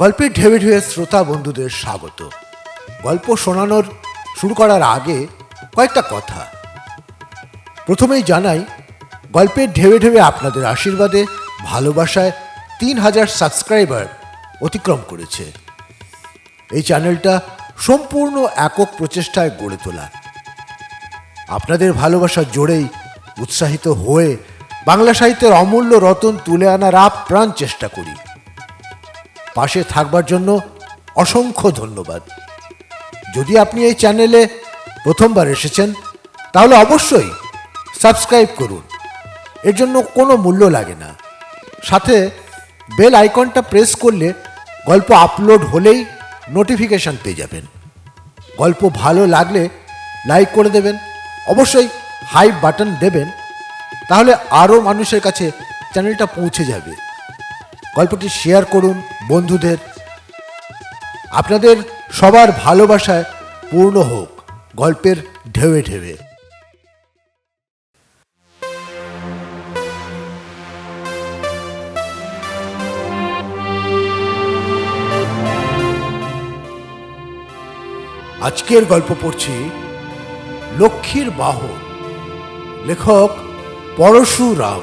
গল্পের ঢেবে ঢেবে শ্রোতা বন্ধুদের স্বাগত। গল্প শোনানোর শুরু করার আগে কয়েকটা কথা। প্রথমেই জানাই, গল্পের ঢেবে ঢেবে আপনাদের আশীর্বাদে ভালোবাসায় 3000 সাবস্ক্রাইবার অতিক্রম করেছে। এই চ্যানেলটা সম্পূর্ণ একক প্রচেষ্টায় গড়ে তোলা। আপনাদের ভালোবাসার জোরেই উৎসাহিত হয়ে বাংলা সাহিত্যের অমূল্য রতন তুলে আনার আপ্রাণ চেষ্টা করি। পাশে থাকবার জন্য অসংখ্য ধন্যবাদ। যদি আপনি এই চ্যানেলে প্রথমবার এসেছেন তাহলে অবশ্যই সাবস্ক্রাইব করুন। এর জন্য কোনো মূল্য লাগে না। সাথে বেল আইকনটা প্রেস করলে গল্প আপলোড হলেই নোটিফিকেশন পেয়ে যাবেন। গল্প ভালো লাগলে লাইক করে দেবেন, অবশ্যই হাইপ বাটন দেবেন, তাহলে আরও মানুষের কাছে চ্যানেলটা পৌঁছে যাবে। গল্পটি শেয়ার করুন বন্ধুদের। আপনাদের সবার ভালোবাসায় পূর্ণ হোক গল্পের ঢেউয়ে ঢেউয়ে। আজকের গল্প পড়ছি লক্ষ্মীর বাহন। লেখক পরশুরাম।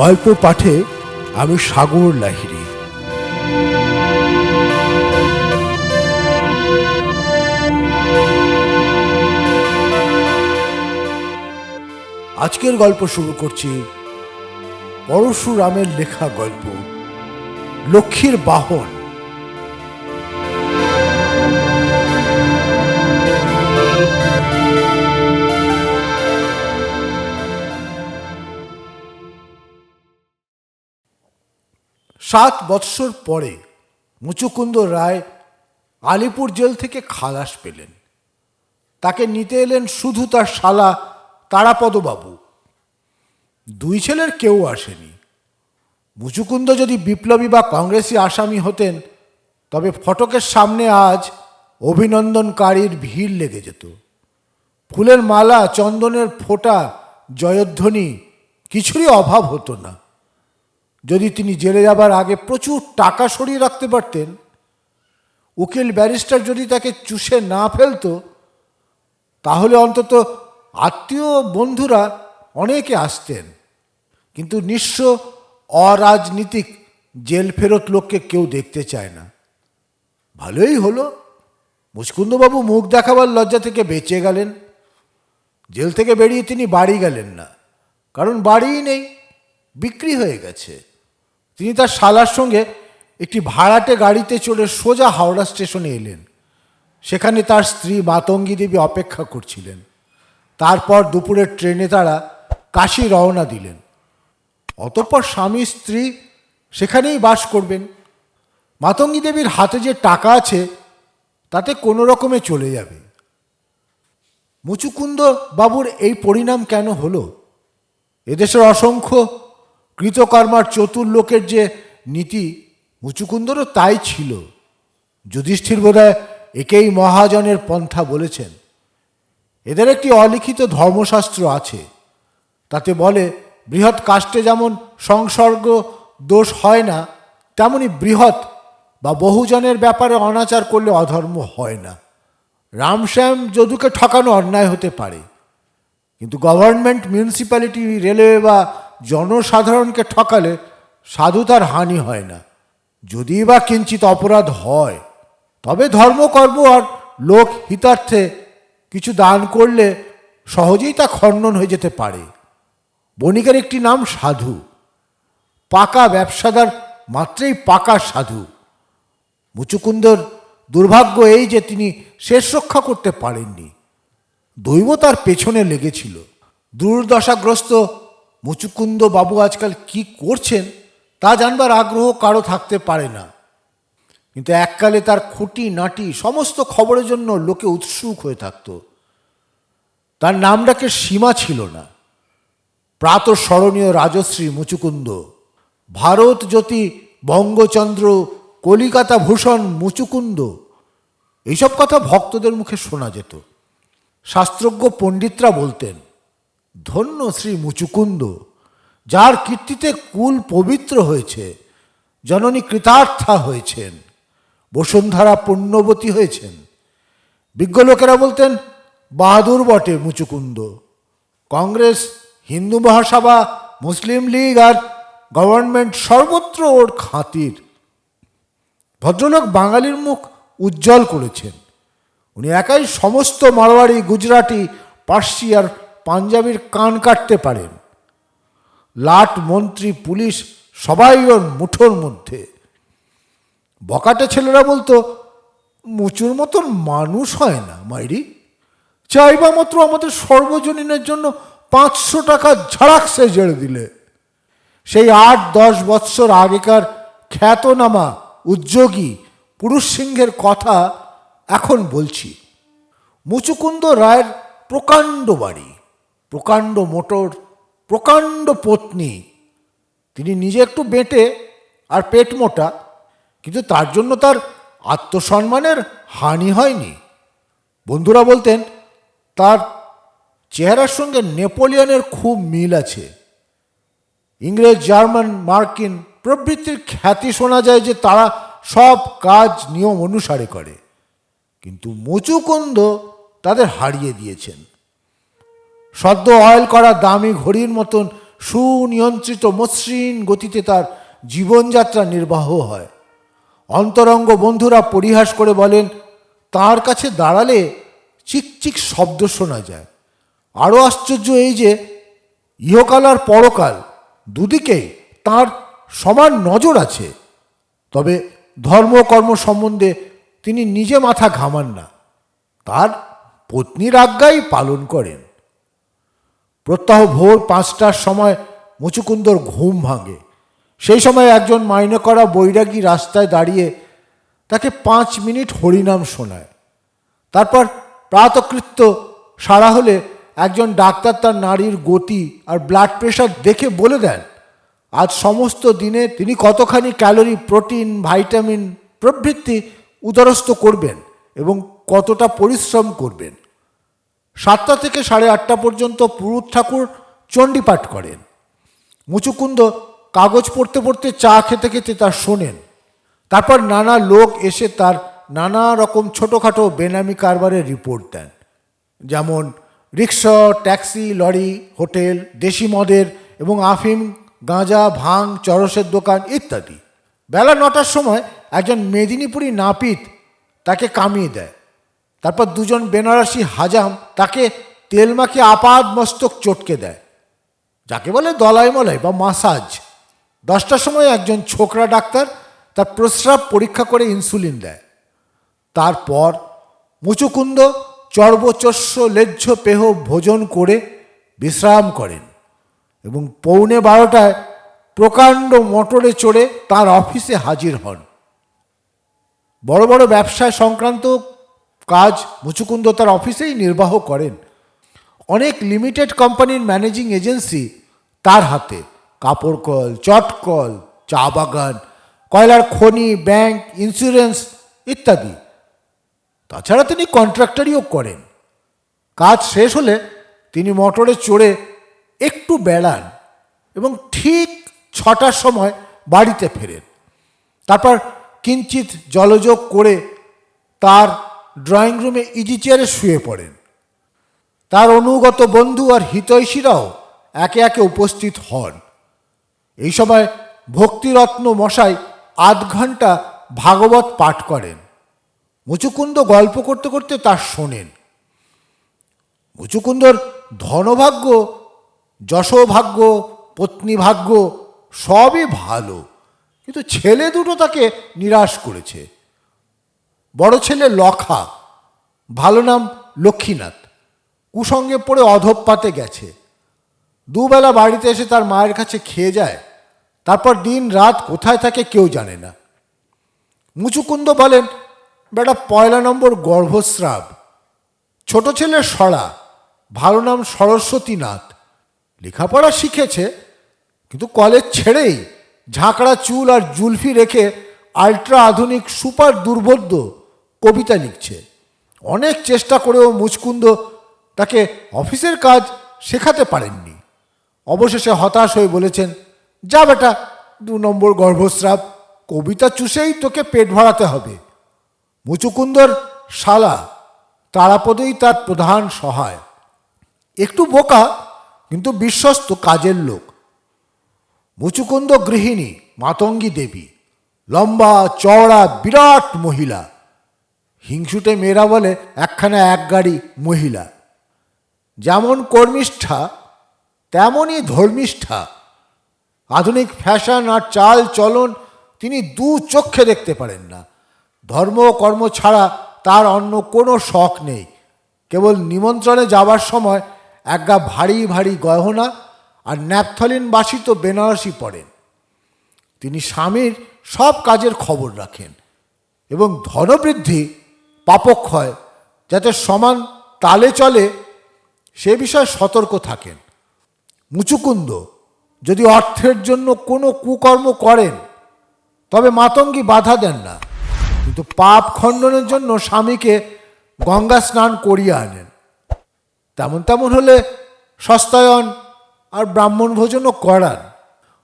গল্প পাঠে আমি সাগর লাহিড়ী। আজকের গল্প শুরু করছি পরশুরামের লেখা গল্প লক্ষ্মীর বাহন। 7 বৎসর পরে মুচুকুন্দ রায় আলিপুর জেল থেকে খালাস পেলেন। তাকে নিতে এলেন শুধু তার শালা তারাপদবাবু। দুই ছেলের কেউ আসেনি। মুচুকুন্দ যদি বিপ্লবী বা কংগ্রেসি আসামি হতেন তবে ফটকের সামনে আজ অভিনন্দনকারীর ভিড় লেগে যেত। ফুলের মালা, চন্দনের ফোঁটা, জয়ধ্বনি কিছুরই অভাব হতো না। যদি তিনি জেলে যাবার আগে প্রচুর টাকা সরিয়ে রাখতে পারতেন, উকিল ব্যারিস্টার যদি তাকে চুষে না ফেলতো, তাহলে অন্তত আত্মীয় বন্ধুরা অনেকে আসতেন। কিন্তু নিঃস্ব অরাজনীতিক জেল ফেরত লোককে কেউ দেখতে চায় না। ভালোই হলো, মুচকুন্দবাবু মুখ দেখাবার লজ্জা থেকে বেঁচে গেলেন। জেল থেকে বেরিয়ে তিনি বাড়ি গেলেন না, কারণ বাড়িই নেই, বিক্রি হয়ে গেছে। তিনি তার শালার সঙ্গে একটি ভাড়াটে গাড়িতে চড়ে সোজা হাওড়া স্টেশনে এলেন। সেখানে তার স্ত্রী মাতঙ্গী দেবী অপেক্ষা করছিলেন। তারপর দুপুরের ট্রেনে তারা কাশী রওনা দিলেন। অতঃপর স্বামী স্ত্রী সেখানেই বাস করবেন। মাতঙ্গী দেবীর হাতে যে টাকা আছে তাতে কোনো রকমে চলে যাবে। মুচুকুন্দ বাবুর এই পরিণাম কেন হলো? এদেশের অসংখ্য কৃতকর্মার চতুর লোকের যে নীতি, মুচুকুন্দরও তাই ছিল। যুধিষ্ঠির বোধহয় একেই মহাজনের পন্থা বলেছেন। এদের একটি অলিখিত ধর্মশাস্ত্র আছে। তাতে বলে, বৃহৎ কাষ্ঠে যেমন সংসর্গ দোষ হয় না, তেমনি বৃহৎ বা বহুজনের ব্যাপারে অনাচার করলে অধর্ম হয় না। রামশ্যাম যদুকে ঠকানো অন্যায় হতে পারে, কিন্তু গভর্নমেন্ট, মিউনিসিপ্যালিটি, রেলওয়ে বা জনসাধারণকে ঠকালে সাধুতার হানি হয় না। যদি বা কিঞ্চিত অপরাধ হয়, তবে ধর্মকর্ম আর লোক হিতার্থে কিছু দান করলে সহজেই তা খণ্ডন হয়ে যেতে পারে। বণিকের একটি নাম সাধু। পাকা ব্যবসাদার মাত্রেই পাকা সাধু। মুচুকুন্দর দুর্ভাগ্য এই যে তিনি শেষ রক্ষা করতে পারেননি। দৈব তার পেছনে লেগেছিল। দুর্দশাগ্রস্ত মুচুকুন্দ বাবু আজকাল কি করছেন তা জানবার আগ্রহ কারো থাকতে পারে না। কিন্তু এককালে তার খুঁটি নাটি সমস্ত খবরের জন্য লোকে উৎসুক হয়ে থাকত। তার নাম ডাকের সীমা ছিল না। প্রাতঃস্মরণীয় রাজশ্রী মুচুকুন্দ, ভারত জ্যোতি বঙ্গচন্দ্র, কলিকাতা ভূষণ মুচুকুন্দ, এইসব কথা ভক্তদের মুখে শোনা যেত। শাস্ত্রজ্ঞ পণ্ডিতরা বলতেন, ধন্য শ্রী মুচুকুন্দ, যার কীর্তিতে কুল পবিত্র হয়েছে, জননী কৃতার্থা হয়েছেন, বসুন্ধরা পুণ্যবতী হয়েছেন। বিজ্ঞ লোকেরা বলতেন বাহাদুর বটে মুচুকুন্দ। কংগ্রেস, হিন্দু মহাসভা, মুসলিম লীগ আর গভর্নমেন্ট সর্বত্র ওর খাতির। ভদ্রলোক বাঙালির মুখ উজ্জ্বল করেছেন। উনি একাই সমস্ত মারোয়াড়ি, গুজরাটি, পার্সি আর পাঞ্জাবির কান কাটতে পারেন। লাট, মন্ত্রী, পুলিশ সবাই ওর মুঠোর মধ্যে। বকাটে ছেলেরা বলতো মুচুর মতন মানুষ হয় না মাইরি, চাইবা মাত্র আমাদের সর্বজনীনের জন্য 500 টাকা ঝাড়াকসে জেড়ে দিলে। সেই 8-10 বৎসর আগেকার খ্যাতনামা উদ্যোগী পুরুষ সিংহের কথা এখন বলছি। মুচুকুন্দ রায়ের প্রকাণ্ড বাড়ি, প্রকাণ্ড মোটর, প্রকাণ্ড পত্নী। তিনি নিজে একটু বেঁটে আর পেট মোটা, কিন্তু তার জন্য তার আত্মসম্মানের হানি হয়নি। বন্ধুরা বলতেন তার চেহারার সঙ্গে নেপোলিয়নের খুব মিল আছে। ইংরেজ, জার্মান, মার্কিন প্রভৃতির খ্যাতি শোনা যায় যে তারা সব কাজ নিয়ম অনুসারে করে, কিন্তু মুচুকুন্দ তাদের হারিয়ে দিয়েছেন। সদ্য অয়েল করা দামি ঘড়ির মতন সুনিয়ন্ত্রিত মসৃণ গতিতে তার জীবনযাত্রা নির্বাহ হয়। অন্তরঙ্গ বন্ধুরা পরিহাস করে বলেন তার কাছে দাঁড়ালে চিকচিক শব্দ শোনা যায়। আরও আশ্চর্য এই যে ইহকাল আর পরকাল দুদিকেই তার সমান নজর আছে। তবে ধর্মকর্ম সম্বন্ধে তিনি নিজে মাথা ঘামান না, তার পত্নীর আজ্ঞাই পালন করেন। প্রত্যহ ভোর 5টার সময় মুচুকুন্দর ঘুম ভাঙে। সেই সময় একজন মাইনে করা বৈরাগী রাস্তায় দাঁড়িয়ে তাকে 5 মিনিট হরিনাম শোনায়। তারপর প্রাতকৃত্য সারা হলে একজন ডাক্তার তার নাড়ির গতি আর ব্লাড প্রেশার দেখে বলে দেন আজ সমস্ত দিনে তিনি কতখানি ক্যালোরি, প্রোটিন, ভাইটামিন প্রভৃতি উদরস্থ করবেন এবং কতটা পরিশ্রম করবেন। 7টা থেকে 8:30 পর্যন্ত পুরুত ঠাকুর চণ্ডীপাঠ করেন। মুচুকুন্দ কাগজ পড়তে পড়তে, চা খেতে খেতে তা শোনেন। তারপর নানা লোক এসে তার নানা রকম ছোটোখাটো বেনামি কারবারের রিপোর্ট দেন, যেমন রিক্সা, ট্যাক্সি, লরি, হোটেল, দেশি মদের এবং আফিম, গাঁজা, ভাং, চরসের দোকান ইত্যাদি। বেলা 9টার সময় একজন মেদিনীপুরি নাপিত তাকে কামিয়ে দেয়। তারপর 2জন বেনারসি হাজাম তাকে তেল মাখিয়ে আপাদ মস্তক চটকে দেয়, যাকে বলে দলাই মলাই বা মাসাজ। 10টার সময় একজন ছোকরা ডাক্তার তার প্রস্রাব পরীক্ষা করে ইনসুলিন দেয়। তারপর মুচুকুন্দ চর্বচস্য লেহ্য পেহ ভোজন করে বিশ্রাম করেন এবং 11:45 প্রকাণ্ড মোটরে চড়ে তার অফিসে হাজির হন। বড় বড় ব্যবসায় সংক্রান্ত কাজ মুচুকুন্দ তার অফিসেই নির্বাহ করেন। অনেক লিমিটেড কোম্পানির ম্যানেজিং এজেন্সি তার হাতে, কাপড় কল, চটকল, চা বাগান, কয়লার খনি, ব্যাংক, ইন্স্যুরেন্স ইত্যাদি। তাছাড়া তিনি কন্ট্রাক্টরিও করেন। কাজ শেষ হলে তিনি মোটরে চড়ে একটু বেড়ান এবং ঠিক 6টার সময় বাড়িতে ফেরেন। তারপর কিঞ্চিত জলযোগ করে তার ড্রয়িং রুমে ইজি চেয়ারে শুয়ে পড়েন। তার অনুগত বন্ধু আর হিতৈষীরাও একে একে উপস্থিত হন। এই সময় ভক্তিরত্ন মশাই 8 ঘন্টা ভাগবত পাঠ করেন। মুচুকুন্দ গল্প করতে করতে তা শোনেন। মুচুকুন্দর ধনভাগ্য, যশোভাগ্য, পত্নীভাগ্য সবই ভালো, কিন্তু ছেলে দুটো তাকে নিরাশ করেছে। বড় ছেলে লখা, ভালো নাম লক্ষ্মীনাথ, কুসঙ্গে পড়ে অধঃপাতে গেছে। 2 বেলা বাড়িতে এসে তার মায়ের কাছে খেয়ে যায়, তারপর দিন রাত কোথায় থাকে কেউ জানে না। মুচুকুন্দ বলেন বেটা 1 নম্বর গর্ভস্রাব। ছোট ছেলে সরা, ভালো নাম সরস্বতীনাথ, লেখাপড়া শিখেছে, কিন্তু কলেজ ছেড়েই ঝাঁকড়া চুল আর জুলফি রেখে আল্ট্রা আধুনিক সুপার দুর্বোধ্য কবিতা লিখছে। অনেক চেষ্টা করেও মুচকুন্দ তাকে অফিসের কাজ শেখাতে পারেননি। অবশেষে হতাশ হয়ে বলেছেন যা বেটা 2 নম্বর গর্ভস্রাব, কবিতা চুষেই তোকে পেট ভরাতে হবে। মুচুকুন্দর শালা তারাপদই তার প্রধান সহায়। একটু বোকা, কিন্তু বিশ্বস্ত কাজের লোক। মুচুকুন্দ গৃহিণী মাতঙ্গী দেবী, লম্বা চওড়া বিরাট মহিলা। হিংসুটে মেয়েরা বলে একখানা এক গাড়ি মহিলা। যেমন কর্মিষ্ঠা তেমনই ধর্মিষ্ঠা। আধুনিক ফ্যাশন আর চাল চলন তিনি দু চক্ষে দেখতে পারেন না। ধর্ম কর্ম ছাড়া তার অন্য কোনো শখ নেই। কেবল নিমন্ত্রণে যাবার সময় একগা ভারী ভারী গহনা আর ন্যাপথলিন বাসিত বেনারসি পরেন। তিনি স্বামীর সব কাজের খবর রাখেন এবং ধনবৃদ্ধি পাপক্ষয় যাতে সমান তালে চলে সে বিষয়ে সতর্ক থাকেন। মুচুকুন্দ যদি অর্থের জন্য কোনো কুকর্ম করেন তবে মাতঙ্গী বাধা দেন না, কিন্তু পাপ খণ্ডনের জন্য স্বামীকে গঙ্গা স্নান করিয়ে আনেন। তেমন হলে সস্তায়ন আর ব্রাহ্মণ ভোজনও করান।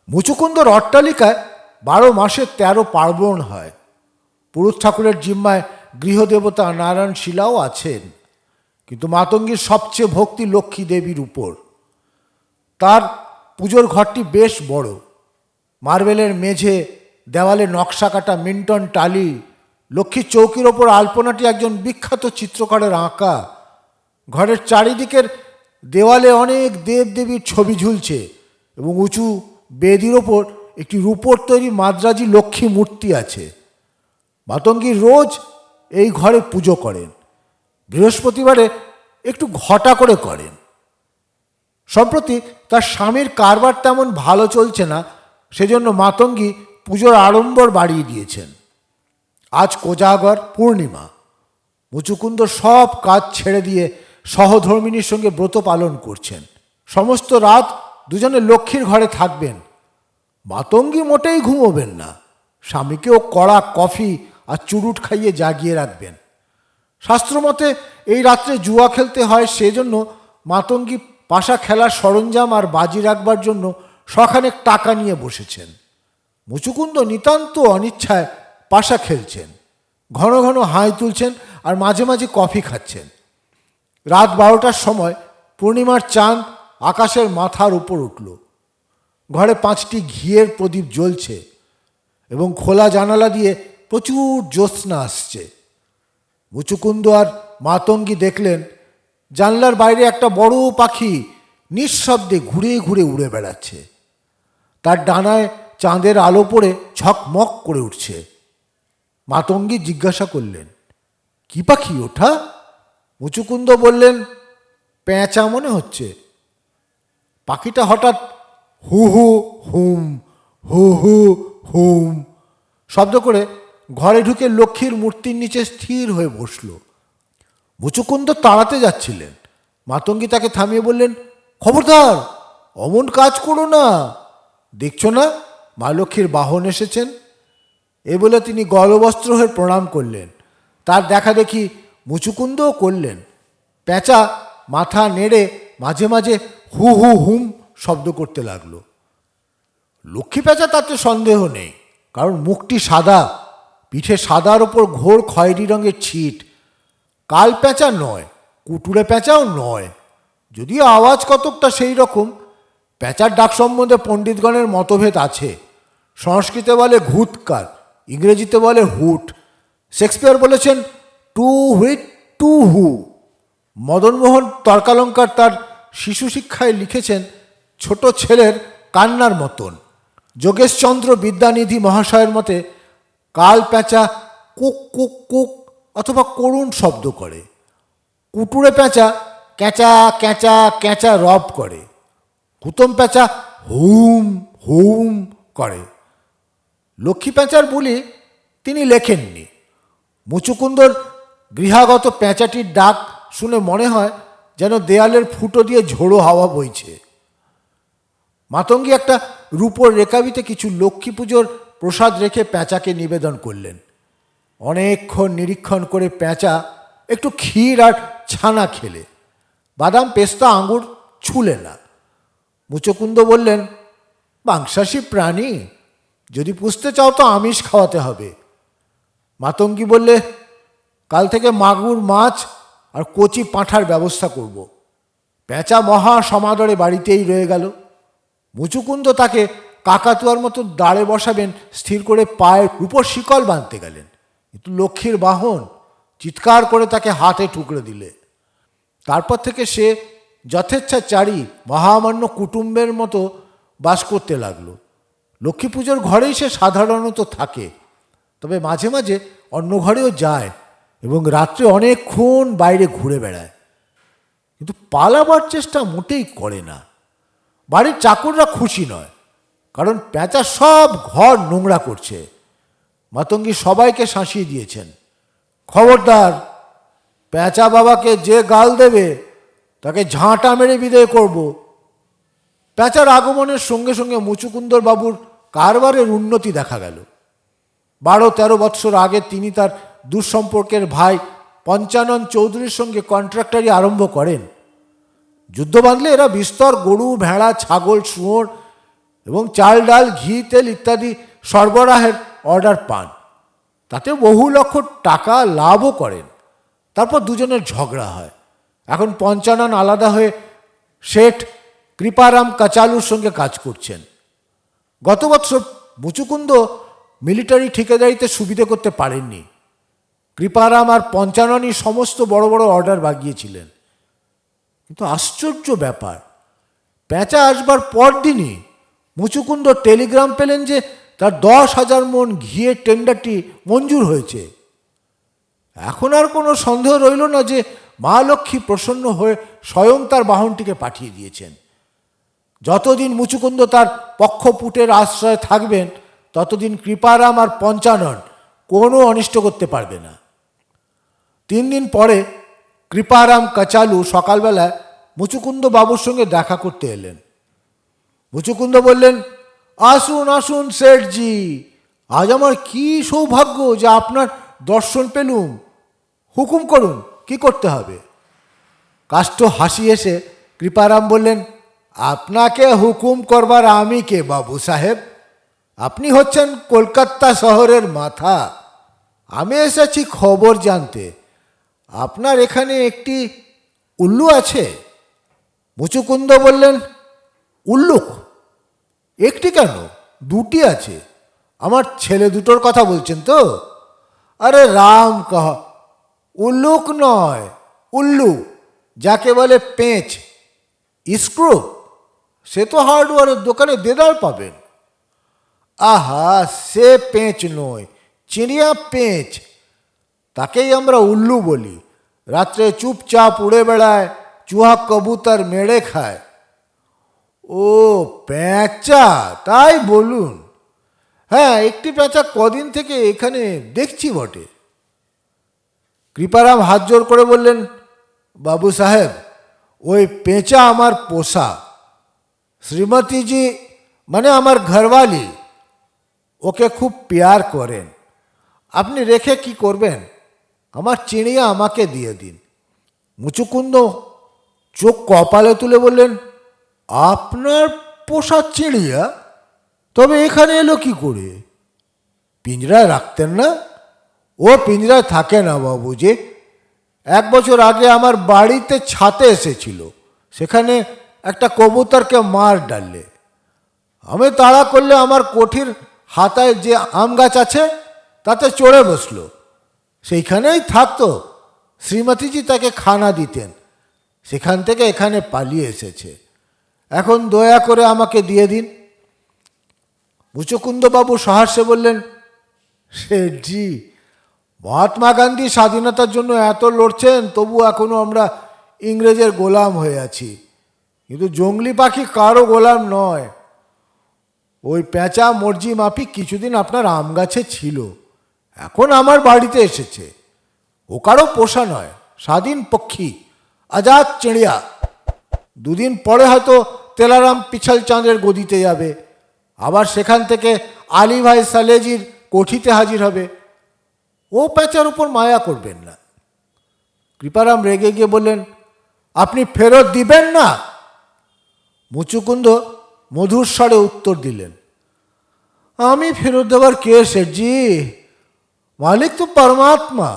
মুচুকুন্দর অট্টালিকায় 12 মাসে 13 পার্বণ হয়। পুরুষ ঠাকুরের জিম্মায় গৃহদেবতা নারায়ণ শিলাও আছেন, কিন্তু মাতঙ্গীর সবচেয়ে ভক্তি লক্ষ্মী দেবীর উপর। তার পুজোর ঘরটি বেশ বড়। মার্বেলের মেঝে, দেওয়ালে নকশা কাটা মিন্টন টালি, লক্ষ্মীর চৌকির ওপর আলপনাটি একজন বিখ্যাত চিত্রকারের আঁকা। ঘরের চারিদিকের দেওয়ালে অনেক দেবদেবীর ছবি ঝুলছে এবং উঁচু বেদির ওপর একটি রূপোর তৈরি মাদ্রাজি লক্ষ্মী মূর্তি আছে। মাতঙ্গী রোজ এই ঘরে পুজো করেন। বৃহস্পতিবারে একটু ঘটা করে করেন। সম্প্রতি তার স্বামীর কারবার তেমন ভালো চলছে না, সেজন্য মাতঙ্গী পুজোর আড়ম্বর বাড়িয়ে দিয়েছেন। আজ কোজাগর পূর্ণিমা। মুচুকুন্দ সব কাজ ছেড়ে দিয়ে সহধর্মিনীর সঙ্গে ব্রত পালন করছেন। সমস্ত রাত দুজনে লক্ষ্মীর ঘরে থাকবেন। মাতঙ্গী মোটেই ঘুমোবেন না। স্বামীকেও কড়া কফি আর চুরুট খাইয়ে জাগিয়ে রাখবেন। শাস্ত্রমতে এই রাত্রে জুয়া খেলতে হয়, সেজন্য মাতঙ্গী পাশা খেলার সরঞ্জাম আর বাজি রাখবার জন্য শখানেক টাকা নিয়ে বসেছেন। মুচুকুন্দ নিতান্ত অনিচ্ছায় পাশা খেলছেন, ঘন ঘন হাই তুলছেন আর মাঝে মাঝে কফি খাচ্ছেন। রাত 12টার সময় পূর্ণিমার চাঁদ আকাশের মাথার উপর উঠল। ঘরে 5টি ঘিয়ের প্রদীপ জ্বলছে এবং খোলা জানালা দিয়ে প্রচুর জ্যোৎস্না আসছে। মুচুকুন্দ আর মাতঙ্গী দেখলেন জানলার বাইরে একটা বড় পাখি নিঃশব্দে ঘুরে ঘুরে উড়ে বেড়াচ্ছে। তার ডানায় চাঁদের আলো পড়ে ঝকমক করে উঠছে। মাতঙ্গী জিজ্ঞাসা করলেন, কি পাখি ওঠা? মুচুকুন্দ বললেন, পেঁচা মনে হচ্ছে। পাখিটা হঠাৎ হু হু হুম হু হু হুম শব্দ করে ঘরে ঢুকে লক্ষ্মীর মূর্তির নিচে স্থির হয়ে বসল। মুচুকুন্দ তাড়াতে যাচ্ছিলেন। মাতঙ্গী তাকে থামিয়ে বললেন, খবরদার, অমন কাজ করো না। দেখছো না মা লক্ষ্মীর বাহন এসেছেন? এ বলে তিনি গলবস্ত্র হয়ে প্রণাম করলেন। তার দেখা দেখি মুচুকুন্দও করলেন। পেঁচা মাথা নেড়ে মাঝে মাঝে হু হু হুম শব্দ করতে লাগলো। লক্ষ্মী পেঁচা তাতে সন্দেহ নেই, কারণ মুখটি সাদা, পিঠে সাদার ওপর ঘোর খয়েরি রঙের ছিট। কাল পেঁচা নয়, কুটুরে পেঁচাও নয়, যদিও আওয়াজ কতকটা সেই রকম। পেঁচার ডাক সম্বন্ধে পণ্ডিতগণের মতভেদ আছে। সংস্কৃতে বলে ঘুতকার, ইংরেজিতে বলে হুট। শেক্সপিয়ার বলেছেন টু হুইট টু হু। মদনমোহন তর্কালঙ্কার তার শিশু শিক্ষায় লিখেছেন ছোট ছেলের কান্নার মতন। যোগেশচন্দ্র বিদ্যানিধি মহাশয়ের মতে কাল পেঁচা কুক কুক কুক অথবা করুণ শব্দ করে। কুটুরে পেঁচা ক্যাঁচা ক্যাঁচা ক্যাঁচা রব করে। হুতম পেঁচা হুম হুম করে। লক্ষ্মী পেঁচার বুলি তিনি লেখেননি। মুচুকুন্দর গৃহাগত পেঁচাটির ডাক শুনে মনে হয় যেন দেয়ালের ফুটো দিয়ে ঝোড়ো হাওয়া বইছে। মাতঙ্গী একটা রূপোর রেকাবিতে কিছু লক্ষ্মী পুজোর প্রসাদ রেখে পেঁচাকে নিবেদন করলেন। অনেকক্ষণ নিরীক্ষণ করে পেঁচা একটু ক্ষীর আর ছানা খেলে, বাদাম পেস্তা আঙুর ছুলে না। মুচুকুন্দ বললেন, মাংসাশী প্রাণী, যদি পুষতে চাও তো আমিষ খাওয়াতে হবে। মাতঙ্গী বললে, কাল থেকে মাগুর মাছ আর কচি পাঁঠার ব্যবস্থা করব। পেঁচা মহা সমাদরে বাড়িতেই রয়ে গেল। মুচুকুন্দ তাকে কাকাতুয়ার মতো দাঁড়ে বসাবেন স্থির করে পায়ের উপর শিকল বাঁধতে গেলেন, কিন্তু লক্ষ্মীর বাহন চিৎকার করে তাকে হাতে টুকরে দিলে। তারপর থেকে সে যথেচ্ছাচারী মহামান্য কুটুম্বের মতো বাস করতে লাগলো। লক্ষ্মী পুজোর ঘরেই সে সাধারণত থাকে, তবে মাঝে মাঝে অন্য ঘরেও যায় এবং রাত্রে অনেকক্ষণ বাইরে ঘুরে বেড়ায়, কিন্তু পালাবার চেষ্টা মোটেই করে না। বাড়ির চাকররা খুশি নয়, কারণ পেঁচা সব ঘর নোংরা করছে। মাতঙ্গী সবাইকে শাসিয়ে দিয়েছেন, খবরদার, পেঁচা বাবাকে যে গাল দেবে তাকে ঝাঁটা মেরে বিদায় করব। পেঁচার আগমনের সঙ্গে সঙ্গে মুচুকুন্দর বাবুর কারবারের উন্নতি দেখা গেল। 12-13 বৎসর আগে তিনি তার দুঃসম্পর্কের ভাই পঞ্চানন চৌধুরীর সঙ্গে কন্ট্রাক্টারি আরম্ভ করেন। যুদ্ধ বাঁধলে এরা বিস্তর গরু, ভেড়া, ছাগল, শুয়োর এবং চাল, ডাল, ঘি, তেল ইত্যাদি সরবরাহের অর্ডার পান। তাতে বহু লক্ষ টাকা লাভও করেন। তারপর দুজনের ঝগড়া হয়। এখন পঞ্চানন আলাদা হয়ে শেঠ কৃপারাম কাচালুর সঙ্গে কাজ করছেন। গত বৎসর মুচুকুন্দ মিলিটারি ঠিকাদারিতে সুবিধে করতে পারেননি। কৃপারাম আর পঞ্চাননই সমস্ত বড় বড় অর্ডার বাগিয়েছিলেন। কিন্তু আশ্চর্য ব্যাপার, পেঁচা আসবার পরদিনই মুচুকুন্দ টেলিগ্রাম পেলেন যে তার 10,000 মণ ঘিয়ের টেন্ডারটি মঞ্জুর হয়েছে। এখন আর কোনো সন্দেহ রইল না যে মা লক্ষ্মী প্রসন্ন হয়ে স্বয়ং তার বাহনটিকে পাঠিয়ে দিয়েছেন। যতদিন মুচুকুন্দ তার পক্ষপুটের আশ্রয়ে থাকবেন, ততদিন কৃপারাম আর পঞ্চানন কোনো অনিষ্ট করতে পারবে না। 3 দিন পরে কৃপারাম কাচালু সকালবেলা মুচুকুন্দ বাবুর সঙ্গে দেখা করতে এলেন। মুচুকুন্দ বললেন, আসুন আসুন শেঠজি, আজ আমার কি সৌভাগ্য যে আপনার দর্শন পেলুম। হুকুম করুন, কি করতে হবে? কাষ্ঠ হাসি এসে কৃপারাম বললেন, আপনাকে হুকুম করবার আমি কে বাবু সাহেব? আপনি হচ্ছেন কলকাতা শহরের মাথা। আমি এসেছি খবর জানতে, আপনার এখানে একটি উল্লু আছে। মুচুকুন্দ বললেন, উল্লুক? একটি কেন, 2টি আছে। আমার ছেলে দুটোর কথা বলছেন তো? আরে রাম কহ, উল্লুক নয়, উল্লু, যাকে বলে পেঁচ, স্ক্রু। সে তো হার্ডওয়্যারের দোকানে দেদার পাবেন। আহা, সে পেঁচ নয়, চিড়িয়া পেঁচ, তাকেই আমরা উল্লু বলি। রাত্রে চুপচাপ উড়ে বেড়ায়, চুহা কবুতর মেরে খায়। ও পেঁচা, তাই বলুন। হ্যাঁ, একটি পেঁচা কদিন থেকে এখানে দেখছি বটে। কৃপারাম হাত জোর করে বললেন, বাবু সাহেব, ওই পেঁচা আমার পোষা। শ্রীমতীজি মানে আমার ঘরওয়ালি ওকে খুব প্যার করেন। আপনি রেখে কি করবেন? আমার চিড়িয়া আমাকে দিয়ে দিন। মুচুকুন্দ চোখ কপালে তুলে বললেন, আপনার পোষা চিড়িয়া? তবে এখানে এলো কি করে? পিঞ্জরায় রাখতেন না? ও পিঞ্জরায় থাকে না বাবুজি। 1 বছর আগে আমার বাড়িতে ছাতে এসেছিল, সেখানে একটা কবুতরকে মার ডাললে। আমি তাড়া করলে আমার কোঠির হাতায় যে আম গাছ আছে তাতে চড়ে বসলো, সেইখানেই থাকতো। শ্রীমতীজি তাকে খানা দিতেন, সেখান থেকে এখানে পালিয়ে এসেছে। এখন দয়া করে আমাকে দিয়ে দিন। মুচুকুন্দবাবু সহাস্যে বললেন, শেঠজি, মহাত্মা গান্ধী স্বাধীনতার জন্য এত লড়ছেন, তবু এখনো আমরা ইংরেজের গোলাম হয়ে আছি। কিন্তু জঙ্গলি পাখি কারো গোলাম নয়। ওই পেঁচা মর্জি মাফিক কিছুদিন আপনার আম গাছে ছিল, এখন আমার বাড়িতে এসেছে। ও কারো পোষা নয়, স্বাধীন পক্ষী, আজাদ চিড়িয়া। 2 দিন পরে হয়তো তেলারাম পিছল চাঁদের গদিতে যাবে, আবার সেখান থেকে আলী ভাই সালেজির কোঠিতে হাজির হবে। ও পেঁচার উপর মায়া করবেন না। কৃপারাম রেগে গিয়ে বললেন, আপনি ফেরত দিবেন না? মুচুকুন্দ মধুর স্বরে উত্তর দিলেন, আমি ফেরত দেওয়ার কে শেঠজি? মালিক তো পরমাত্মা,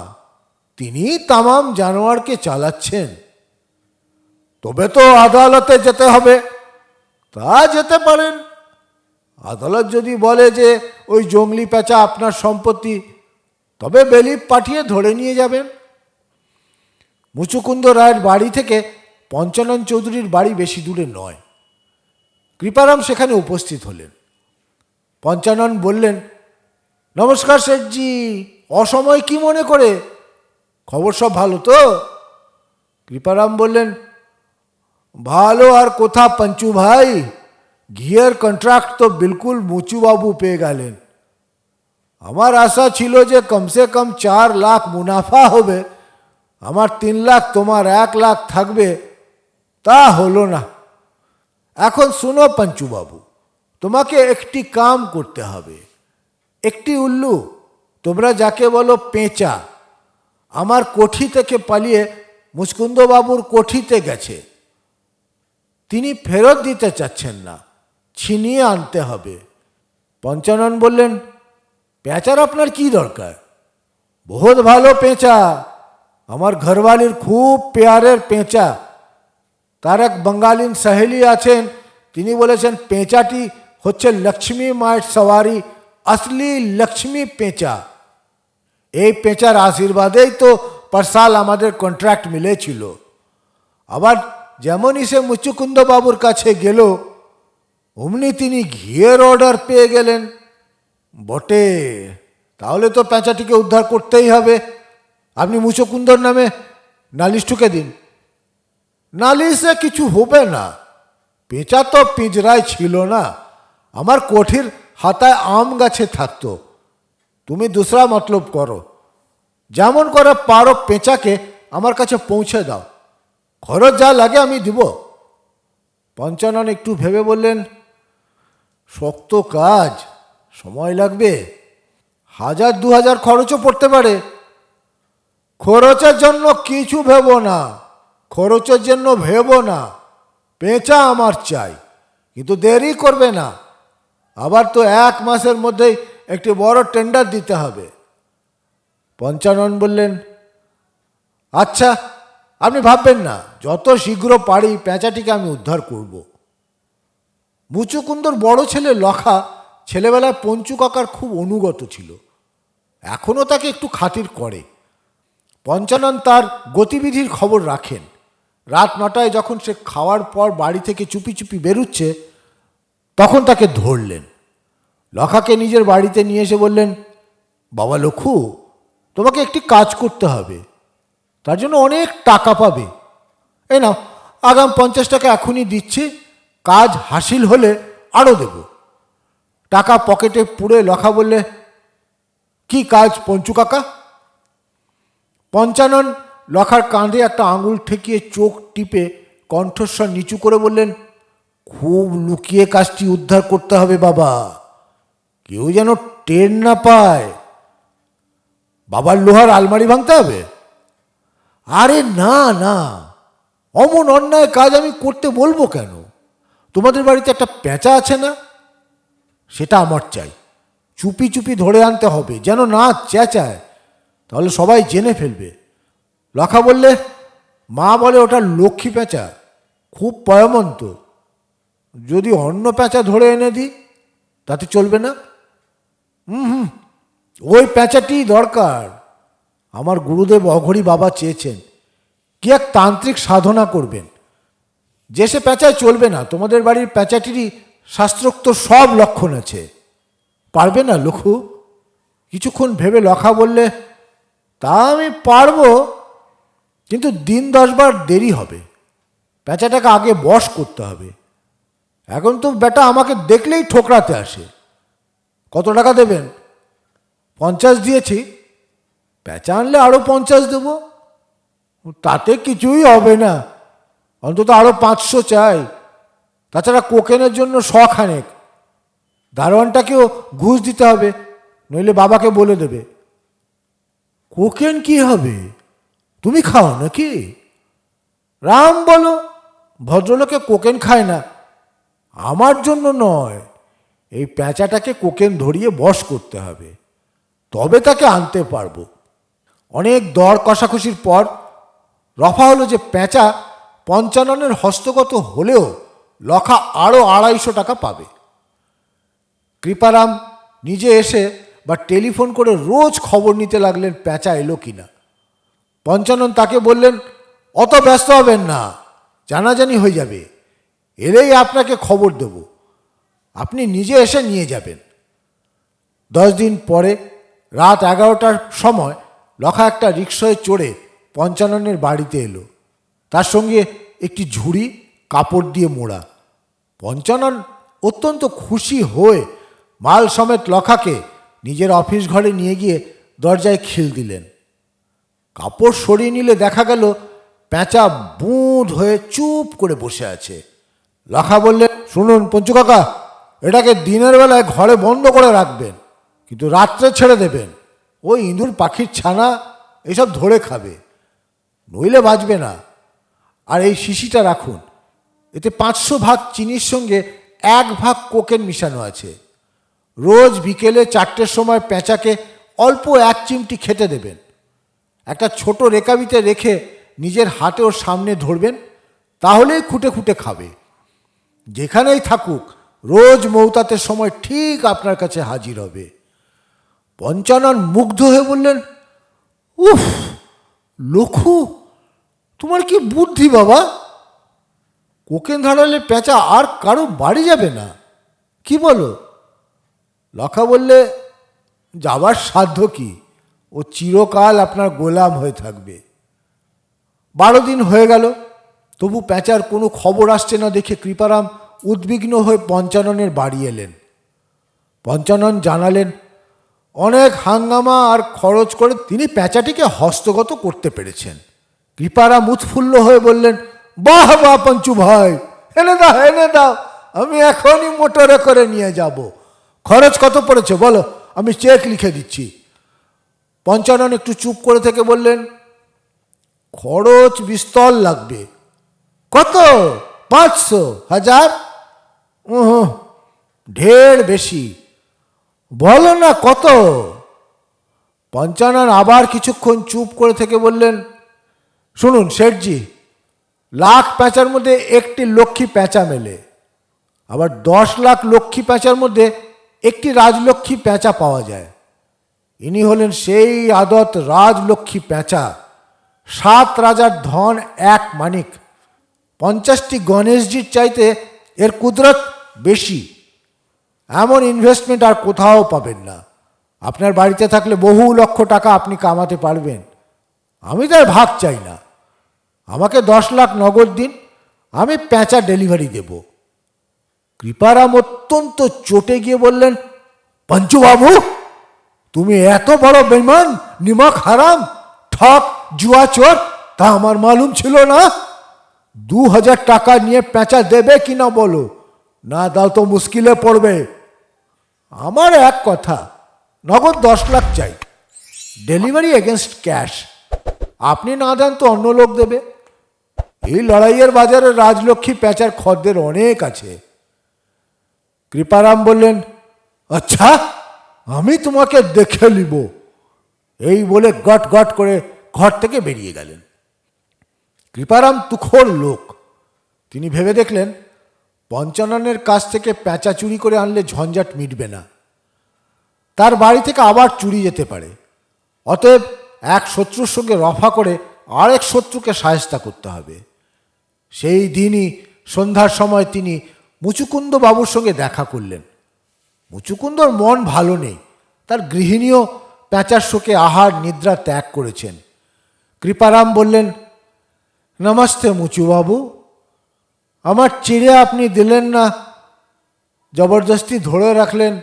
তিনি তামাম জানোয়ারকে চালাচ্ছেন। তবে তো আদালতে যেতে হবে। তা যেতে পারেন। আদালত যদি বলে যে ওই জংলি পেঁচা আপনার সম্পত্তি, তবে বেলিফ পাঠিয়ে ধরে নিয়ে যাবেন। মুচুকুন্দ রায়ের বাড়ি থেকে পঞ্চানন চৌধুরীর বাড়ি বেশি দূরে নয়। কৃপারাম সেখানে উপস্থিত হলেন। পঞ্চানন বললেন, নমস্কার শেঠজি, অসময় কি মনে করে? খবর সব ভালো তো? কৃপারাম বললেন, ভালো আর কোথা পঞ্চু ভাই, ঘিয়ের কন্ট্রাক্ট তো বিলকুল মুচুবাবু পেয়ে গেলেন। আমার আশা ছিল যে কমসে কম 4 লাখ মুনাফা হবে, আমার 3 লাখ, তোমার 1 লাখ থাকবে, তা হলো না। এখন শুনো পঞ্চুবাবু, তোমাকে একটি কাম করতে হবে। একটি উল্লু, তোমরা যাকে বলো পেঁচা, আমার কোঠি থেকে পালিয়ে মুচকুন্দবাবুর কোঠিতে গেছে। তিনি ফেরত দিতে চাচ্ছেন না, ছিনিয়ে আনতে হবে। পঞ্চানন বললেন, পেঁচার আপনার কি দরকার? বহুত ভালো পেঁচা, আমার ঘরওয়ালির খুব পেয়ারের পেঁচা। তার এক বঙ্গালীন সহেলি আছেন, তিনি বলেছেন পেঁচাটি হচ্ছে লক্ষ্মী মায়ের সওয়ারি, আসলি লক্ষ্মী পেঁচা। এই পেঁচার আশীর্বাদেই তো পারসাল আমাদের কন্ট্রাক্ট মিলেছিল। আবার যেমনই সে মুচুকুন্দ বাবুর কাছে গেল, অমনি তিনি ঘিয়ের অর্ডার পেয়ে গেলেন। বটে, তাহলে তো পেঁচাটিকে উদ্ধার করতেই হবে। আপনি মুচুকুন্দর নামে নালিশ ঠুকে দিন। নালিশে কিছু হবে না, পেঁচা তো পিঁজরায় ছিল না, আমার কোঠির হাতায় আম গাছে থাকতো। তুমি দুসরা মতলব করো, যেমন করে পারো পেঁচাকে আমার কাছে পৌঁছে দাও, খরচ যা লাগে আমি দিব। পঞ্চানন একটু ভেবে বললেন, শক্ত কাজ, সময় লাগবে, 1000-2000 খরচও পড়তে পারে। খরচের জন্য কিছু ভেবো না, খরচের জন্য ভেবো না, পেঁচা আমার চাই, কিন্তু দেরি করবে না। আবার তো 1 মাসের মধ্যেই একটি বড় টেন্ডার দিতে হবে। পঞ্চানন বললেন, আচ্ছা, আপনি ভাববেন না, যত শীঘ্র পারি পেঁচাটিকে আমি উদ্ধার করব। মুচুকুন্দর বড় ছেলে লখা ছেলেবেলায় পঞ্চু কাকার খুব অনুগত ছিল, এখনও তাকে একটু খাতির করে। পঞ্চানন তার গতিবিধির খবর রাখেন। রাত 9টায় যখন সে খাওয়ার পর বাড়ি থেকে চুপি চুপি বেরুচ্ছে, তখন তাকে ধরলেন। লখাকে নিজের বাড়িতে নিয়ে এসে বললেন, বাবা লক্ষু, তোমাকে একটি কাজ করতে হবে, তার জন্য অনেক টাকা পাবে। এই নাও, আগাম 50 টাকা এখনই দিচ্ছি, কাজ হাসিল হলে আরও দেব। টাকা পকেটে পুরে লখা বললে, কি কাজ পঞ্চু কাকা? পঞ্চানন লখার কাঁধে একটা আঙুল ঠেকিয়ে চোখ টিপে কণ্ঠস্বর নিচু করে বললেন, খুব লুকিয়ে কাজটি উদ্ধার করতে হবে বাবা, কেউ যেন টের না পায়। বাবার লোহার আলমারি ভাঙতে হবে? আরে না না, অমন অন্যায় কাজ আমি করতে বলবো কেন? তোমাদের বাড়িতে একটা পেঁচা আছে না, সেটা আমার চাই। চুপি চুপি ধরে আনতে হবে, যেন না চেঁচায়, তাহলে সবাই জেনে ফেলবে। লখা বললে, মা বলে ওটা লক্ষ্মী পেঁচা, খুব পয়মন্ত। যদি অন্য পেঁচা ধরে এনে দিই তাতে চলবে না? ওই পেঁচাটিই দরকার। আমার গুরুদেব অঘরী বাবা চেয়েছেন কি এক তান্ত্রিক সাধনা করবেন, যে সে পেঁচায় চলবে না। তোমাদের বাড়ির পেঁচাটিরই শাস্ত্রোক্ত সব লক্ষণ আছে। পারবে না লক্ষু? কিছুক্ষণ ভেবে লখা বললে, তা আমি পারবো, কিন্তু 10 বার দেরি হবে। পেঁচাটাকে আগে বশ করতে হবে। এখন তো বেটা আমাকে দেখলেই ঠোকরাতে আসে। কত টাকা দেবেন? 50 দিয়েছি, পেঁচা আনলে আরও 50 দেবো। তাতে কিছুই হবে না, অন্তত আরও 500 চাই। তাছাড়া কোকেনের জন্য 100 খানেক। দারোয়ানটাকেও ঘুষ দিতে হবে, নইলে বাবাকে বলে দেবে। কোকেন কি হবে? তুমি খাও নাকি? রাম বলো, ভদ্রলোকে কোকেন খায় না। আমার জন্য নয়, এই পেঁচাটাকে কোকেন ধরিয়ে বশ করতে হবে, তবে তাকে আনতে পারবো। অনেক দর কষাকষির পর রফা হলো যে পেঁচা পঞ্চাননের হস্তগত হলেও লখা আরও 250 টাকা পাবে। কৃপারাম নিজে এসে বা টেলিফোন করে রোজ খবর নিতে লাগলেন পেঁচা এলো কিনা। পঞ্চানন তাকে বললেন, অত ব্যস্ত হবেন না, জানাজানি হয়ে যাবে, এলেই আপনাকে খবর দেব, আপনি নিজে এসে নিয়ে যাবেন। 10 দিন পরে রাত 11টার সময় লখা একটা রিকশায় চড়ে পঞ্চাননের বাড়িতে এলো। তার সঙ্গে একটি ঝুড়ি কাপড় দিয়ে মোড়া। পঞ্চানন অত্যন্ত খুশি হয়ে মাল সমেত লখাকে নিজের অফিস ঘরে নিয়ে গিয়ে দরজায় খিল দিলেন। কাপড় সরিয়ে নিলে দেখা গেল পেঁচা বুঁদ হয়ে চুপ করে বসে আছে। লখা বললেন, শুনুন পঞ্চু কাকা, এটাকে দিনের বেলায় ঘরে বন্ধ করে রাখবেন, কিন্তু রাত্রে ছেড়ে দেবেন। ওই ইঁদুর পাখির ছানা এসব ধরে খাবে, নইলে বাঁচবে না। আর এই শিশিটা রাখুন, এতে 500 ভাগ চিনির সঙ্গে 1 ভাগ কোকেন মিশানো আছে। রোজ বিকেলে 4টের সময় পেঁচাকে অল্প 1 চিমটি খেতে দেবেন। একটা ছোট রেকাবিতে রেখে নিজের হাতে ওর সামনে ধরবেন, তাহলেই খুঁটে খুঁটে খাবে। যেখানেই থাকুক রোজ মৌতাতের সময় ঠিক আপনার কাছে হাজির হবে। পঞ্চানন মুগ্ধ হয়ে বললেন, উফ লখু, তোমার কি বুদ্ধি বাবা! কোকেন ধরালে পেঁচা আর কারো বাড়ি যাবে না, কি বলো? লখা বললে, যাবার সাধ্য কি, ও চিরকাল আপনার গোলাম হয়ে থাকবে। 12 দিন হয়ে গেল, তবু পেঁচার কোনো খবর আসছে না দেখে কৃপারাম উদ্বিগ্ন হয়ে পঞ্চাননের বাড়ি এলেন। পঞ্চানন জানালেন, অনেক হাঙ্গামা আর খরচ করে তিনি পেঁচাটিকে হস্তগত করতে পেরেছেন। কৃপারাম উৎফুল্ল হয়ে বললেন, বাহ বাহ পঞ্চু ভাই, এনে দাও এনে দাও, আমি এখনই মোটরে করে নিয়ে যাব। খরচ কত পড়েছে বলো, আমি চেক লিখে দিচ্ছি। পঞ্চানন একটু চুপ করে থেকে বললেন, খরচ বিস্তর লাগবে। কত? 500, 1000? ঢের বেশি, বলো না কত? পঞ্চানন আবার কিছুক্ষণ চুপ করে থেকে বললেন, শুনুন শেঠজি, লাখ পেঁচার মধ্যে একটি লক্ষ্মী পেঁচা মেলে, আবার 10 লাখ লক্ষ্মী পেঁচার মধ্যে একটি রাজলক্ষ্মী পেঁচা পাওয়া যায়। ইনি হলেন সেই আদত রাজলক্ষ্মী পেঁচা। 7 রাজার ধন 1 মানিক। 50টি গণেশজির চাইতে এর কুদরত বেশি। এমন ইনভেস্টমেন্ট আর কোথাও পাবেন না। আপনার বাড়িতে থাকলে বহু লক্ষ টাকা আপনি কামাতে পারবেন। আমি তার ভাগ চাই না, আমাকে 10 লাখ নগদ দিন, আমি পেঁচা ডেলিভারি দেব। কৃপারাম অত্যন্ত চটে গিয়ে বললেন, পঞ্চুবাবু, তুমি এত বড় বেঈমান, নিমক হারাম, ঠক, জুয়া চোর, তা আমার মালুম ছিল না। 2000 টাকা নিয়ে পেঁচা দেবে কিনা বলো, না দাও তো মুশকিলে পড়বে। আমার এক কথা, নগদ 10 লাখ চাই, ডেলিভারি এগেনস্ট ক্যাশ। আপনি না দেন তো অন্য লোক দেবে। এই লড়াইয়ের বাজারে রাজলক্ষ্মী পেঁচার খদ্দের অনেক আছে। কৃপারাম বললেন, আচ্ছা, আমি তোমাকে দেখে নিব। এই বলে গট গট করে ঘর থেকে বেরিয়ে গেলেন। কৃপারাম তুখোড় লোক। তিনি ভেবে দেখলেন, পঞ্চাননের কাছ থেকে পেঁচা চুরি করে আনলে ঝঞ্ঝাট মিটবে না, তার বাড়ি থেকে আবার চুরি যেতে পারে। অতএব এক শত্রুর সঙ্গে রফা করে আরেক শত্রুকে সায়স্তা করতে হবে। সেই দিনই সন্ধ্যার সময় তিনি মুচুকুন্দ বাবুর সঙ্গে দেখা করলেন। মুচুকুন্দর মন ভালো নেই, তার গৃহিণীও পেঁচার শোকে আহার নিদ্রা ত্যাগ করেছেন। কৃপারাম বললেন, নমস্তে মুচুবাবু, আমার চিড়ে আপনি দিলেন না, জবরদস্তি ধরে রাখলেন,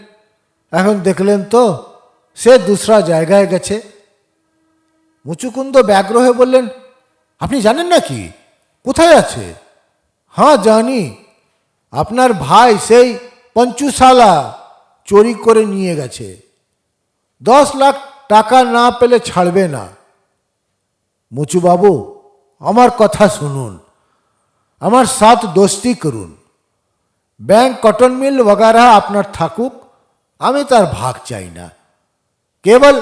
এখন দেখলেন তো সে দুসরা জায়গায় গেছে। মুচুকুন্দ ব্যগ্র হয়ে বললেন, আপনি জানেন না কি, কোথায় আছে? হ্যাঁ জানি, আপনার ভাই সেই পঞ্চুশালা চুরি করে নিয়ে গেছে। 10 লাখ টাকা না পেলে ছাড়বে না। মুচুবাবু, আমার কথা শুনুন, আমার সাথ দোস্তি করুন। ব্যাংক, কটন মিল वगैरह আপনার থাকুক, আমি তার ভাগ চাই না। কেবল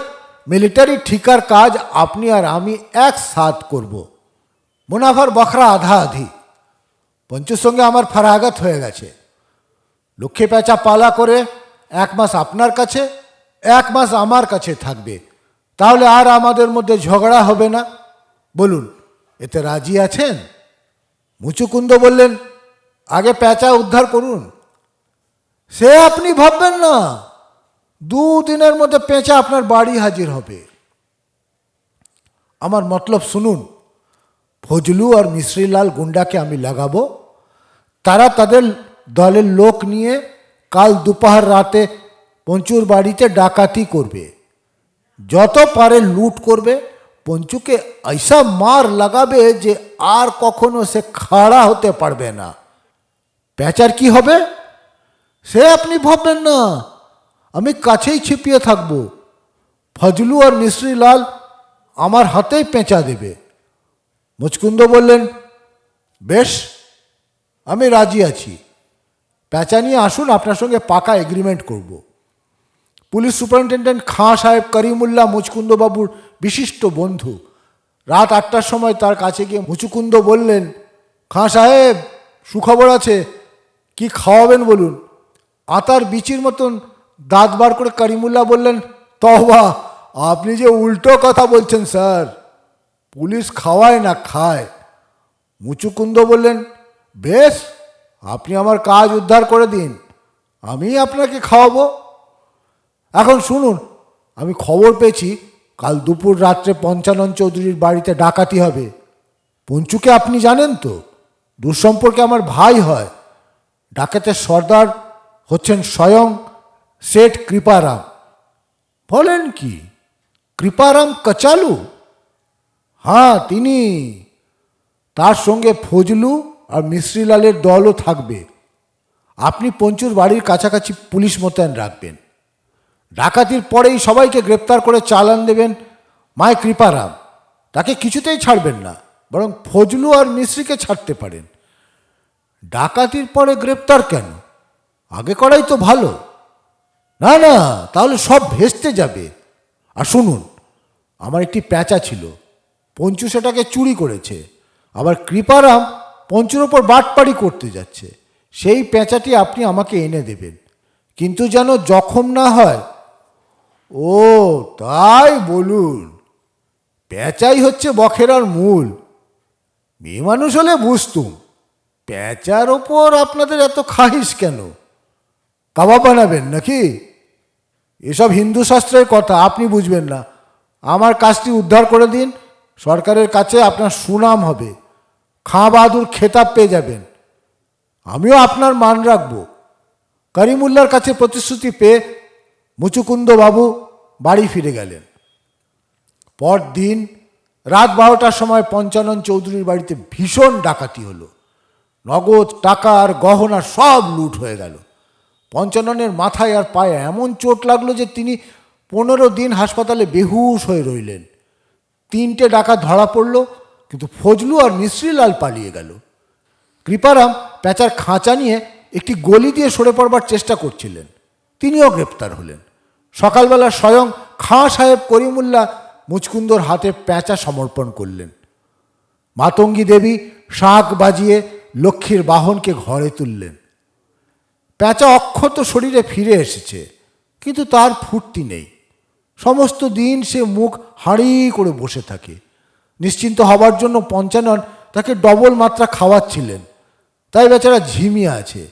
মিলিটারি ঠিকার কাজ আপনি আর আমি একসাথ করব। মুনাফার বখরা আধা আধি। পঞ্চুর সঙ্গে আমার ফারাগাত হয়ে গেছে। লক্ষ্মী পেঁচা পালা করে 1 মাস আপনার কাছে, 1 মাস আমার কাছে থাকবে। তাহলে আর আমাদের মধ্যে ঝগড়া হবে না। বলুন, এতে রাজি আছেন? মুচুকুন্দ বললেন, আগে পেঁচা উদ্ধার করুন। সে আপনি ভাববেন না, 2 দিনের মধ্যে পেঁচা আপনার বাড়ি হাজির হবে। আমার মতলব শুনুন, ফজলু আর মিশ্রিলাল গুন্ডাকে আমি লাগাবো। তারা তাদের দলের লোক নিয়ে কাল দুপুর রাতে পঞ্চুর বাড়িতে ডাকাতি করবে। যত পারে লুট করবে। পঞ্চুকে ऐसा মার লাগাবে যে আর কখনো সে খাড়া হতে পারবে না। পেঁচার কি হবে সে আপনি ভাববেন না, আমি কাছেই ছিপিয়ে থাকব। ফজলু আর মিশ্রিলাল আমার হাতেই পেঁচা দেবে। মুচকুন্দ বললেন, বেশ, আমি রাজি আছি। পেঁচা নিয়ে আসুন, আপনার সঙ্গে পাকা এগ্রিমেন্ট করব। পুলিশ সুপারিনটেন্ডেন্ট খাঁ সাহেব করিমুল্লাহ মুচকুন্দবাবুর বিশিষ্ট বন্ধু। রাত 8টার সময় তার কাছে গিয়ে মুচুকুন্দ বললেন, খাঁ সাহেব, সুখবর আছে। কি খাওয়াবেন বলুন। আতার বিচির মতন দাঁত বার করে করিমুল্লাহ বললেন, তওবা, আপনি যে উল্টো কথা বলছেন স্যার। পুলিশ খাওয়ায় না, খায়। মুচুকুন্দ বললেন, বেশ, আপনি আমার কাজ উদ্ধার করে দিন, আমি আপনাকে খাওয়াবো। এখন শুনুন, আমি খবর পেয়েছি কাল দুপুর রাত্রে পঞ্চানন চৌধুরীর বাড়িতে ডাকাতি হবে। পঞ্চুকে আপনি জানেন তো, দুঃসম্পর্কে আমার ভাই হয়। ডাকাতের সর্দার হচ্ছেন স্বয়ং শেঠ কৃপারাম। বলেন কি, কৃপারাম কচালু? হ্যাঁ, তিনি। তার সঙ্গে ফজলু আর মিশ্রিলালের দলও থাকবে। আপনি পঞ্চুর বাড়ির কাছাকাছি পুলিশ মোতায়েন রাখবেন। ডাকাতির পরেই সবাইকে গ্রেপ্তার করে চালান দেবেন মায় কৃপারাম। তাকে কিছুতেই ছাড়বেন না, বরং ফজলু আর মিশ্রিকে ছাড়তে পারেন। ডাকাতির পরে গ্রেপ্তার কেন? আগে করাই তো ভালো। না না, তাহলে সব ভেস্তে যাবে। আর শুনুন, আমার একটি পেঁচা ছিল, পঞ্চু সেটাকে চুরি করেছে। আবার কৃপারাম পঞ্চুর ওপর বাটপাড়ি করতে যাচ্ছে। সেই পেঁচাটি আপনি আমাকে এনে দেবেন, কিন্তু যেন জখম না হয়। ও তাই বলুন। পেঁচাই হচ্ছে বখেরার মূল। মেয়ে মানুষ হলে বুঝতুম, পেঁচার ওপর আপনাদের এত খাহিস কেন? কাবাব বানাবেন নাকি? এসব হিন্দু শাস্ত্রের কথা, আপনি বুঝবেন না। আমার কাজটি উদ্ধার করে দিন, সরকারের কাছে আপনার সুনাম হবে। খাঁ বাহাদুর খেতাব পেয়ে যাবেন। আমিও আপনার মান রাখব। করিমুল্লার কাছে প্রতিশ্রুতি পেয়ে মুচুকুন্দ বাবু বাড়ি ফিরে গেলেন। পরদিন রাত 12টার সময় পঞ্চানন চৌধুরীর বাড়িতে ভীষণ ডাকাতি হলো। নগদ, টাকা আর গহনা সব লুট হয়ে গেল। পঞ্চাননের মাথায় আর পায়ে এমন চোট লাগলো যে তিনি 15 দিন হাসপাতালে বেহুশ হয়ে রইলেন। 3টে ডাকাত ধরা পড়ল, কিন্তু ফজলু আর মিশ্রিলাল পালিয়ে গেল। কৃপারাম পেঁচার খাঁচা নিয়ে একটি গলি দিয়ে সরে পড়বার চেষ্টা করছিলেন, তিনিও গ্রেপ্তার হলেন। সকালবেলা স্বয়ং খাঁ সাহেব করিমুল্লাহ মুচকুন্দর হাতে পেঁচা সমর্পণ করলেন। মাতঙ্গী দেবী শাঁখ বাজিয়ে লক্ষ্মীর বাহনকে ঘরে তুললেন। পেঁচা অক্ষত শরীরে ফিরে এসেছে, কিন্তু তার ফুর্তি নেই। সমস্ত দিন সে মুখ হাঁড়ি করে বসে থাকে। নিশ্চিন্ত হবার জন্য পঞ্চানন তাকে ডবল মাত্রা খাওয়াচ্ছিলেন, তাই বেচারা ঝিমিয়ে আছে।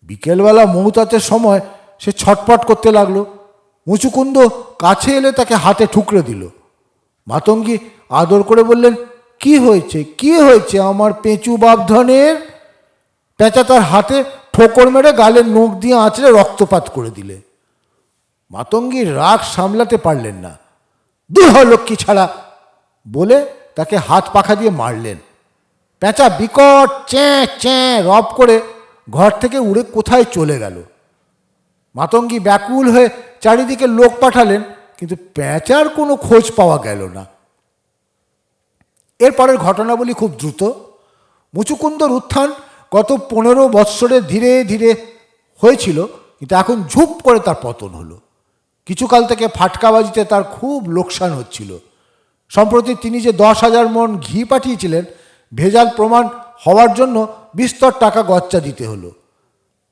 বিকেলবেলা মৌতাতের সময় সে ছটপট করতে লাগলো। মুচুকুন্দ কাছে এলে তাকে হাতে ঠুকরে দিল। মাতঙ্গী আদর করে বললেন, কি হয়েছে, কি হয়েছে আমার পেঁচু বাপধনের? পেঁচা তার হাতে ঠোকর মেরে গালের নখ দিয়ে আঁচড়ে রক্তপাত করে দিলে। মাতঙ্গীর রাগ সামলাতে পারলেন না। দূর হ লক্ষ্মী ছাড়া বলে তাকে হাত পাখা দিয়ে মারলেন। পেঁচা বিকট চ্যাঁ চ্যাঁ রব করে ঘর থেকে উড়ে কোথায় চলে গেল। মাতঙ্গী ব্যাকুল হয়ে চারিদিকে লোক পাঠালেন, কিন্তু পেঁচার কোনো খোঁজ পাওয়া গেল না। এরপরের ঘটনাবলী খুব দ্রুত। মুচুকুন্দর উত্থান গত 15 বৎসরে ধীরে ধীরে হয়েছিল, কিন্তু এখন ঝুপ করে তার পতন হলো। কিছুকাল থেকে ফাটকাবাজিতে তার খুব লোকসান হচ্ছিল। সম্প্রতি তিনি যে 10,000 মণ ঘি পাঠিয়েছিলেন, ভেজাল প্রমাণ হওয়ার জন্য বিস্তর টাকা গচ্চা দিতে হলো।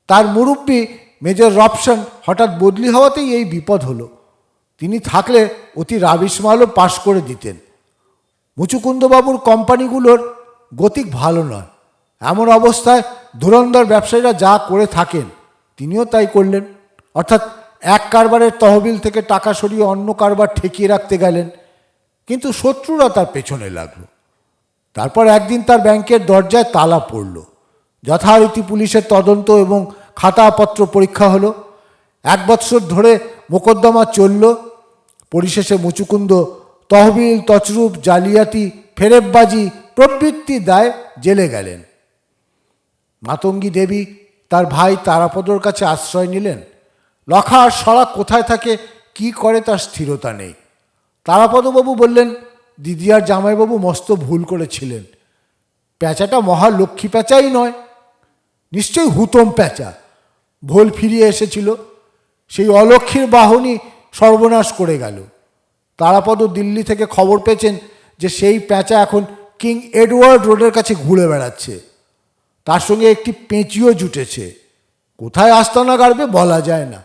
তার মুরব্বী মেজর রবসন হঠাৎ বদলি হওয়াতেই এই বিপদ হলো। তিনি থাকলে অতি রাবিশমালও পাশ করে দিতেন। মুচুকুন্দবাবুর কোম্পানিগুলোর গতিক ভালো নয়। এমন অবস্থায় ধুরন্ধর ব্যবসায়ীরা যা করে থাকেন তিনিও তাই করলেন। অর্থাৎ এক কারবারের তহবিল থেকে টাকা সরিয়ে অন্য কারবার ঠেকিয়ে রাখতে গেলেন, কিন্তু শত্রুরা তার পেছনে লাগলো। তারপর একদিন তার ব্যাংকের দরজায় তালা পড়ল। যথারীতি পুলিশের তদন্ত এবং খাতাপত্র পরীক্ষা হলো। 1 বৎসর ধরে মোকদ্দমা চলল। পরিশেষে মুচুকুন্দ তহবিল, তছরূপ, জালিয়াতি, ফেরেববাজি প্রভৃতি দায় জেলে গেলেন। মাতঙ্গী দেবী তার ভাই তারাপদর কাছে আশ্রয় নিলেন। লখা আর সরা কোথায় থাকে, কি করে তার স্থিরতা নেই। তারাপদবাবু বললেন, দিদি আর জামাইবাবু মস্ত ভুল করেছিলেন। প্যাঁচাটা মহালক্ষ্মী প্যাঁচাই নয়, নিশ্চয়ই হুতম প্যাঁচা। ভোল ফিরিয়ে এসেছিল, সেই অলক্ষ্মীর বাহনই সর্বনাশ করে গেল। তারাপদ দিল্লি থেকে খবর পেয়েছেন যে সেই প্যাঁচা এখন কিং এডওয়ার্ড রোডের কাছে ঘুরে বেড়াচ্ছে। তার সঙ্গে একটি পেঁচিও জুটেছে। কোথায় আস্তানা গাড়বে বলা যায় না।